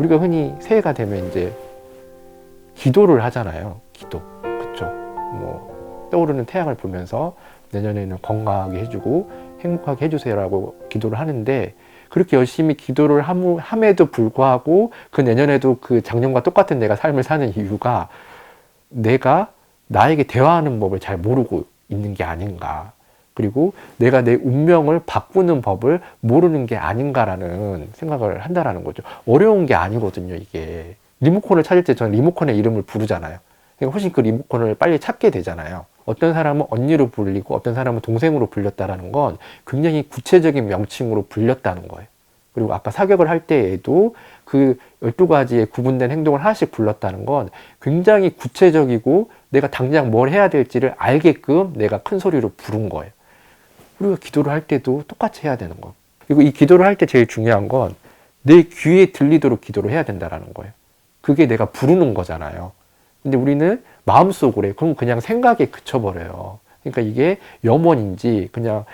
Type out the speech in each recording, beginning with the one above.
우리가 흔히 새해가 되면 이제 기도를 하잖아요. 기도. 그쵸? 뭐, 떠오르는 태양을 보면서 내년에는 건강하게 해주고 행복하게 해주세요라고 기도를 하는데, 그렇게 열심히 기도를 함에도 불구하고 그 내년에도 그 작년과 똑같은 내가 삶을 사는 이유가 내가 나에게 대화하는 법을 잘 모르고 있는 게 아닌가. 그리고 내가 내 운명을 바꾸는 법을 모르는 게 아닌가라는 생각을 한다라는 거죠. 어려운 게 아니거든요, 이게. 리모컨을 찾을 때 저는 리모컨의 이름을 부르잖아요. 그러니까 훨씬 그 리모컨을 빨리 찾게 되잖아요. 어떤 사람은 언니로 불리고 어떤 사람은 동생으로 불렸다라는 건 굉장히 구체적인 명칭으로 불렸다는 거예요. 그리고 아까 사격을 할 때에도 그 12가지의 구분된 행동을 하나씩 불렀다는 건 굉장히 구체적이고 내가 당장 뭘 해야 될지를 알게끔 내가 큰 소리로 부른 거예요. 우리가 기도를 할 때도 똑같이 해야 되는 거예요. 그리고 이 기도를 할 때 제일 중요한 건 내 귀에 들리도록 기도를 해야 된다는 거예요. 그게 내가 부르는 거잖아요. 근데 우리는 마음속으로 해. 그럼 그냥 생각에 그쳐버려요. 그러니까 이게 염원인지 그냥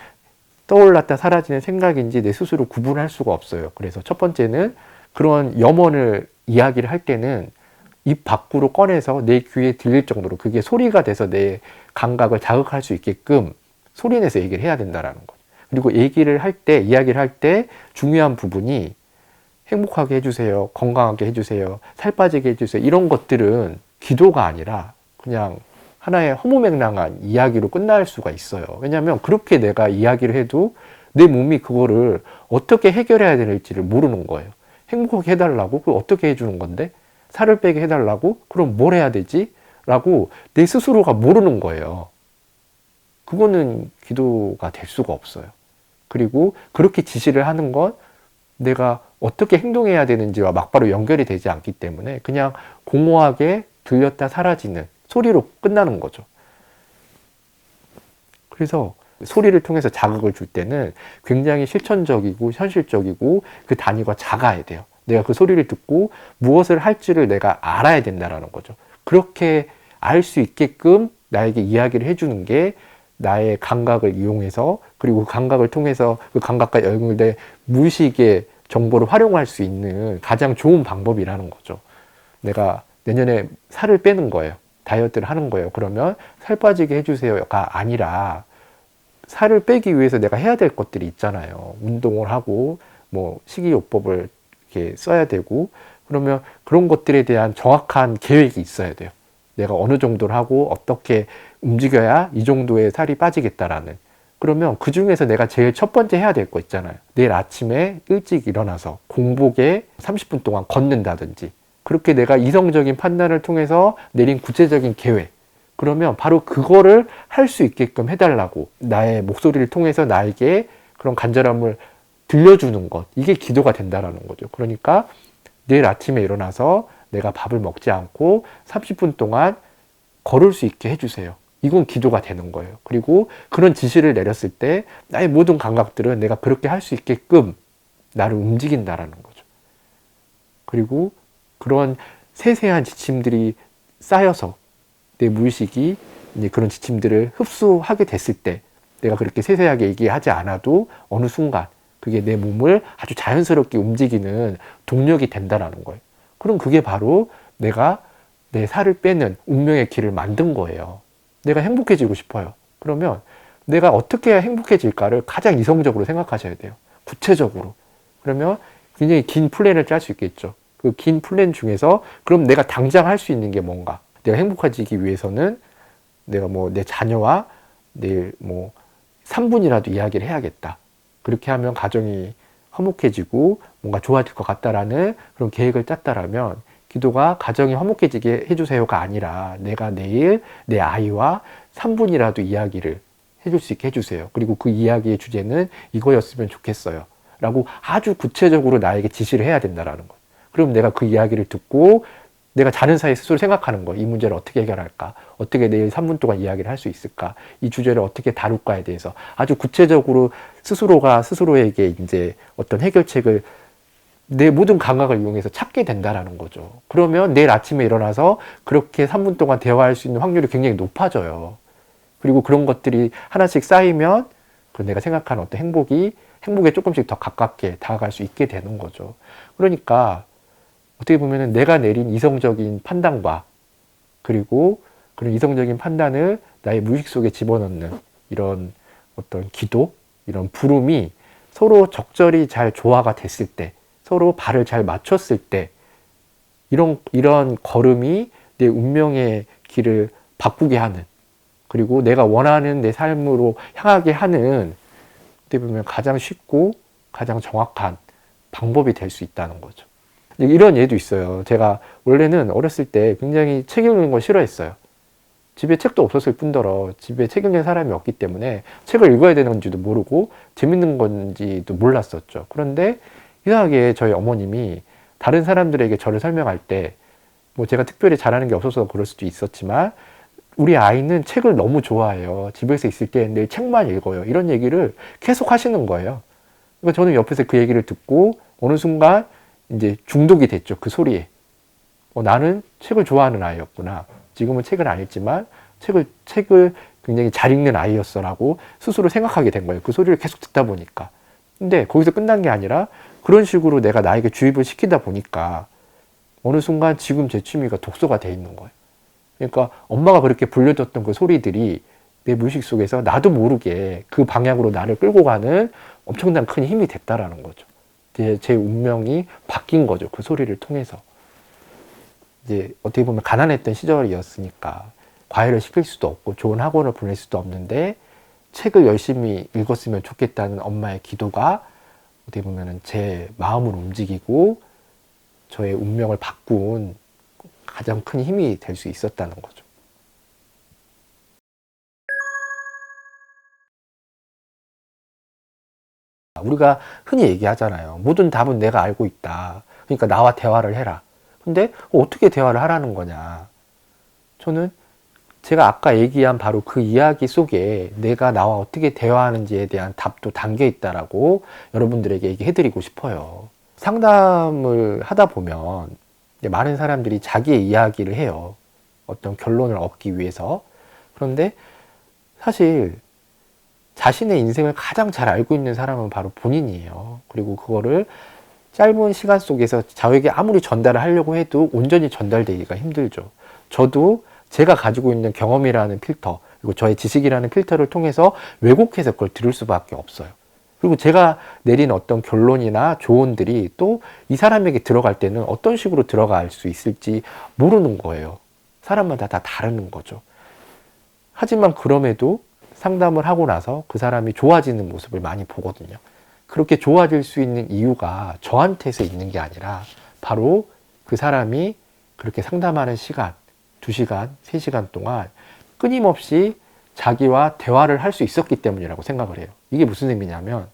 떠올랐다 사라지는 생각인지 내 스스로 구분할 수가 없어요. 그래서 첫 번째는 그런 염원을 이야기를 할 때는 입 밖으로 꺼내서 내 귀에 들릴 정도로 그게 소리가 돼서 내 감각을 자극할 수 있게끔 소리내서 얘기를 해야 된다는 거죠. 그리고 이야기를 할 때 중요한 부분이 행복하게 해주세요, 건강하게 해주세요, 살 빠지게 해주세요, 이런 것들은 기도가 아니라 그냥 하나의 허무맹랑한 이야기로 끝날 수가 있어요. 왜냐하면 그렇게 내가 이야기를 해도 내 몸이 그거를 어떻게 해결해야 될지를 모르는 거예요. 행복하게 해달라고? 그걸 어떻게 해주는 건데? 살을 빼게 해달라고? 그럼 뭘 해야 되지? 라고 내 스스로가 모르는 거예요. 그거는 기도가 될 수가 없어요. 그리고 그렇게 지시를 하는 건 내가 어떻게 행동해야 되는지와 막바로 연결이 되지 않기 때문에 그냥 공허하게 들렸다 사라지는 소리로 끝나는 거죠. 그래서 소리를 통해서 자극을 줄 때는 굉장히 실천적이고 현실적이고 그 단위가 작아야 돼요. 내가 그 소리를 듣고 무엇을 할지를 내가 알아야 된다는 거죠. 그렇게 알 수 있게끔 나에게 이야기를 해주는 게 나의 감각을 이용해서, 그리고 그 감각을 통해서 그 감각과 연결된 무의식의 정보를 활용할 수 있는 가장 좋은 방법이라는 거죠. 내가 내년에 살을 빼는 거예요. 다이어트를 하는 거예요. 그러면 살 빠지게 해주세요가 아니라 살을 빼기 위해서 내가 해야 될 것들이 있잖아요. 운동을 하고 뭐 식이요법을 이렇게 써야 되고, 그러면 그런 것들에 대한 정확한 계획이 있어야 돼요. 내가 어느 정도를 하고 어떻게 움직여야 이 정도의 살이 빠지겠다라는. 그러면 그 중에서 내가 제일 첫 번째 해야 될 거 있잖아요. 내일 아침에 일찍 일어나서 공복에 30분 동안 걷는다든지, 그렇게 내가 이성적인 판단을 통해서 내린 구체적인 계획, 그러면 바로 그거를 할 수 있게끔 해달라고 나의 목소리를 통해서 나에게 그런 간절함을 들려주는 것, 이게 기도가 된다라는 거죠. 그러니까 내일 아침에 일어나서 내가 밥을 먹지 않고 30분 동안 걸을 수 있게 해주세요. 이건 기도가 되는 거예요. 그리고 그런 지시를 내렸을 때 나의 모든 감각들은 내가 그렇게 할 수 있게끔 나를 움직인다라는 거죠. 그리고 그런 세세한 지침들이 쌓여서 내 무의식이 이제 그런 지침들을 흡수하게 됐을 때 내가 그렇게 세세하게 얘기하지 않아도 어느 순간 그게 내 몸을 아주 자연스럽게 움직이는 동력이 된다라는 거예요. 그럼 그게 바로 내가 내 살을 빼는 운명의 길을 만든 거예요. 내가 행복해지고 싶어요. 그러면 내가 어떻게 해야 행복해질까를 가장 이성적으로 생각하셔야 돼요. 구체적으로. 그러면 굉장히 긴 플랜을 짤 수 있겠죠. 그 긴 플랜 중에서 그럼 내가 당장 할 수 있는 게 뭔가? 내가 행복해지기 위해서는 내가 뭐 내 자녀와 내일 뭐 3분이라도 이야기를 해야겠다. 그렇게 하면 가정이 화목해지고 뭔가 좋아질 것 같다라는 그런 계획을 짰다라면, 기도가 가정이 화목해지게 해주세요가 아니라 내가 내일 내 아이와 3분이라도 이야기를 해줄 수 있게 해주세요. 그리고 그 이야기의 주제는 이거였으면 좋겠어요. 라고 아주 구체적으로 나에게 지시를 해야 된다라는 거예요. 그럼 내가 그 이야기를 듣고 내가 자는 사이에 스스로 생각하는 거예요. 이 문제를 어떻게 해결할까? 어떻게 내일 3분 동안 이야기를 할 수 있을까? 이 주제를 어떻게 다룰까에 대해서 아주 구체적으로 스스로가 스스로에게 이제 어떤 해결책을 내 모든 감각을 이용해서 찾게 된다라는 거죠. 그러면 내일 아침에 일어나서 그렇게 3분 동안 대화할 수 있는 확률이 굉장히 높아져요. 그리고 그런 것들이 하나씩 쌓이면 그 내가 생각하는 어떤 행복에 조금씩 더 가깝게 다가갈 수 있게 되는 거죠. 그러니까 어떻게 보면은 내가 내린 이성적인 판단과 그리고 그런 이성적인 판단을 나의 무의식 속에 집어넣는 이런 어떤 기도, 이런 부름이 서로 적절히 잘 조화가 됐을 때, 서로 발을 잘 맞췄을 때, 이런 걸음이 내 운명의 길을 바꾸게 하는, 그리고 내가 원하는 내 삶으로 향하게 하는, 어떻게 보면 가장 쉽고 가장 정확한 방법이 될 수 있다는 거죠. 이런 예도 있어요. 제가 원래는 어렸을 때 굉장히 책 읽는 걸 싫어했어요. 집에 책도 없었을 뿐더러 집에 책 읽는 사람이 없기 때문에 책을 읽어야 되는지도 모르고 재밌는 건지도 몰랐었죠. 그런데 이상하게 저희 어머님이 다른 사람들에게 저를 설명할 때, 뭐 제가 특별히 잘하는 게 없어서 그럴 수도 있었지만, 우리 아이는 책을 너무 좋아해요. 집에서 있을 때 늘 책만 읽어요. 이런 얘기를 계속 하시는 거예요. 그러니까 저는 옆에서 그 얘기를 듣고 어느 순간 이제 중독이 됐죠. 그 소리에. 나는 책을 좋아하는 아이였구나. 지금은 책을 안 읽지만 책을 굉장히 잘 읽는 아이였어라고 스스로 생각하게 된 거예요. 그 소리를 계속 듣다 보니까. 근데 거기서 끝난 게 아니라 그런 식으로 내가 나에게 주입을 시키다 보니까 어느 순간 지금 제 취미가 독서가 돼 있는 거예요. 그러니까 엄마가 그렇게 불려줬던 그 소리들이 내 무의식 속에서 나도 모르게 그 방향으로 나를 끌고 가는 엄청난 큰 힘이 됐다라는 거죠. 제 운명이 바뀐 거죠. 그 소리를 통해서. 이제 어떻게 보면 가난했던 시절이었으니까 과외를 시킬 수도 없고 좋은 학원을 보낼 수도 없는데 책을 열심히 읽었으면 좋겠다는 엄마의 기도가 어떻게 보면 제 마음을 움직이고 저의 운명을 바꾼 가장 큰 힘이 될 수 있었다는 거죠. 우리가 흔히 얘기하잖아요. 모든 답은 내가 알고 있다. 그러니까 나와 대화를 해라. 근데 어떻게 대화를 하라는 거냐. 저는 제가 아까 얘기한 바로 그 이야기 속에 내가 나와 어떻게 대화하는지에 대한 답도 담겨 있다라고 여러분들에게 얘기해드리고 싶어요. 상담을 하다 보면 많은 사람들이 자기의 이야기를 해요. 어떤 결론을 얻기 위해서. 그런데 사실 자신의 인생을 가장 잘 알고 있는 사람은 바로 본인이에요. 그리고 그거를 짧은 시간 속에서 저에게 아무리 전달을 하려고 해도 온전히 전달되기가 힘들죠. 저도 제가 가지고 있는 경험이라는 필터, 그리고 저의 지식이라는 필터를 통해서 왜곡해서 그걸 들을 수밖에 없어요. 그리고 제가 내린 어떤 결론이나 조언들이 또 이 사람에게 들어갈 때는 어떤 식으로 들어갈 수 있을지 모르는 거예요. 사람마다 다 다른 거죠. 하지만 그럼에도 상담을 하고 나서 그 사람이 좋아지는 모습을 많이 보거든요. 그렇게 좋아질 수 있는 이유가 저한테서 있는 게 아니라 바로 그 사람이 그렇게 상담하는 시간, 2시간, 3시간 동안 끊임없이 자기와 대화를 할 수 있었기 때문이라고 생각을 해요. 이게 무슨 의미냐면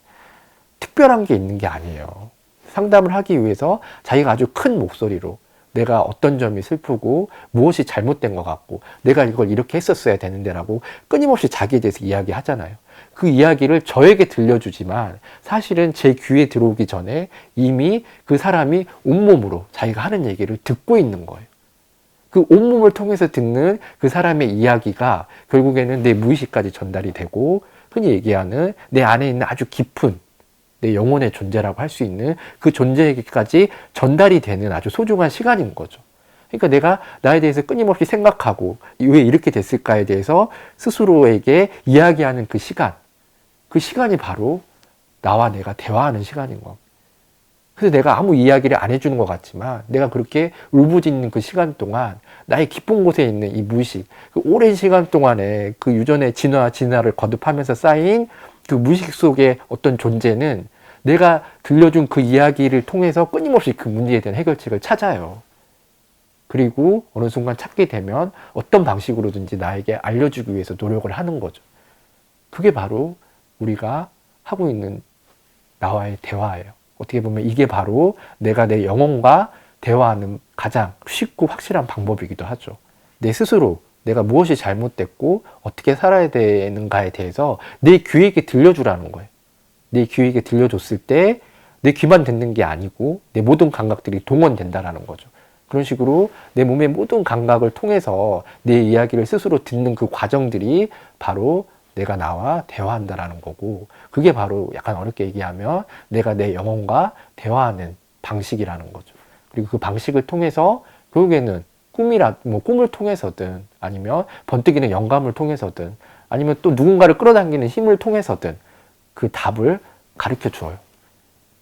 특별한 게 있는 게 아니에요. 상담을 하기 위해서 자기가 아주 큰 목소리로 내가 어떤 점이 슬프고 무엇이 잘못된 것 같고 내가 이걸 이렇게 했었어야 되는데 라고 끊임없이 자기에 대해서 이야기하잖아요. 그 이야기를 저에게 들려주지만 사실은 제 귀에 들어오기 전에 이미 그 사람이 온몸으로 자기가 하는 얘기를 듣고 있는 거예요. 그 온몸을 통해서 듣는 그 사람의 이야기가 결국에는 내 무의식까지 전달이 되고 흔히 얘기하는 내 안에 있는 아주 깊은 내 영혼의 존재라고 할 수 있는 그 존재에게까지 전달이 되는 아주 소중한 시간인 거죠. 그러니까 내가 나에 대해서 끊임없이 생각하고 왜 이렇게 됐을까에 대해서 스스로에게 이야기하는 그 시간이 바로 나와 내가 대화하는 시간인 겁니다. 그래서 내가 아무 이야기를 안 해주는 것 같지만 내가 그렇게 울부짖는 그 시간 동안 나의 깊은 곳에 있는 이 무의식, 그 오랜 시간 동안에 그 유전의 진화를 거듭하면서 쌓인 그 무의식 속의 어떤 존재는 내가 들려준 그 이야기를 통해서 끊임없이 그 문제에 대한 해결책을 찾아요. 그리고 어느 순간 찾게 되면 어떤 방식으로든지 나에게 알려주기 위해서 노력을 하는 거죠. 그게 바로 우리가 하고 있는 나와의 대화예요. 어떻게 보면 이게 바로 내가 내 영혼과 대화하는 가장 쉽고 확실한 방법이기도 하죠. 내 스스로 내가 무엇이 잘못됐고 어떻게 살아야 되는가에 대해서 내 귀에게 들려주라는 거예요. 내 귀에게 들려줬을 때 내 귀만 듣는 게 아니고 내 모든 감각들이 동원된다라는 거죠. 그런 식으로 내 몸의 모든 감각을 통해서 내 이야기를 스스로 듣는 그 과정들이 바로 내가 나와 대화한다라는 거고, 그게 바로 약간 어렵게 얘기하면 내가 내 영혼과 대화하는 방식이라는 거죠. 그리고 그 방식을 통해서 결국에는 꿈을 통해서든 아니면 번뜩이는 영감을 통해서든 아니면 또 누군가를 끌어당기는 힘을 통해서든 그 답을 가르쳐 줘요.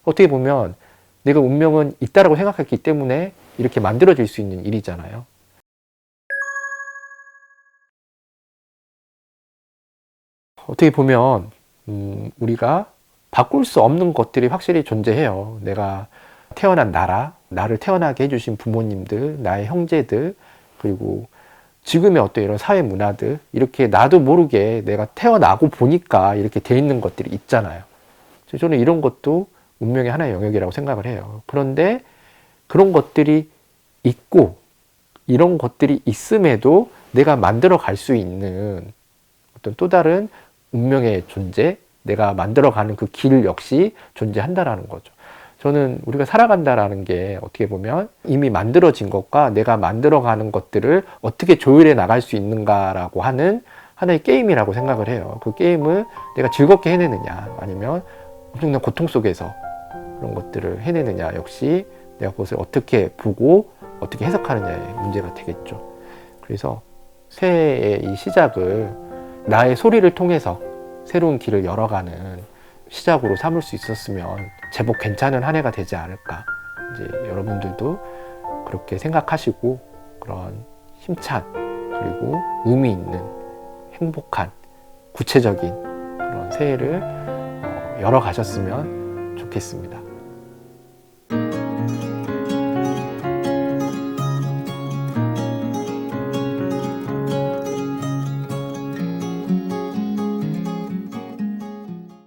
어떻게 보면 내가 운명은 있다라고 생각했기 때문에 이렇게 만들어질 수 있는 일이잖아요. 어떻게 보면 우리가 바꿀 수 없는 것들이 확실히 존재해요. 내가 태어난 나를 태어나게 해주신 부모님들, 나의 형제들, 그리고 지금의 어떤 이런 사회 문화들, 이렇게 나도 모르게 내가 태어나고 보니까 이렇게 돼 있는 것들이 있잖아요. 저는 이런 것도 운명의 하나의 영역이라고 생각을 해요. 그런데 그런 것들이 있고 이런 것들이 있음에도 내가 만들어 갈 수 있는 어떤 또 다른 운명의 존재, 내가 만들어가는 그 길 역시 존재한다라는 거죠. 저는 우리가 살아간다라는 게 어떻게 보면 이미 만들어진 것과 내가 만들어가는 것들을 어떻게 조율해 나갈 수 있는가라고 하는 하나의 게임이라고 생각을 해요. 그 게임을 내가 즐겁게 해내느냐 아니면 엄청난 고통 속에서 그런 것들을 해내느냐 역시 내가 그것을 어떻게 보고 어떻게 해석하느냐의 문제가 되겠죠. 그래서 새해의 이 시작을 나의 소리를 통해서 새로운 길을 열어가는 시작으로 삼을 수 있었으면 제법 괜찮은 한 해가 되지 않을까. 이제 여러분들도 그렇게 생각하시고 그런 힘찬 그리고 의미 있는 행복한 구체적인 그런 새해를 열어가셨으면 좋겠습니다.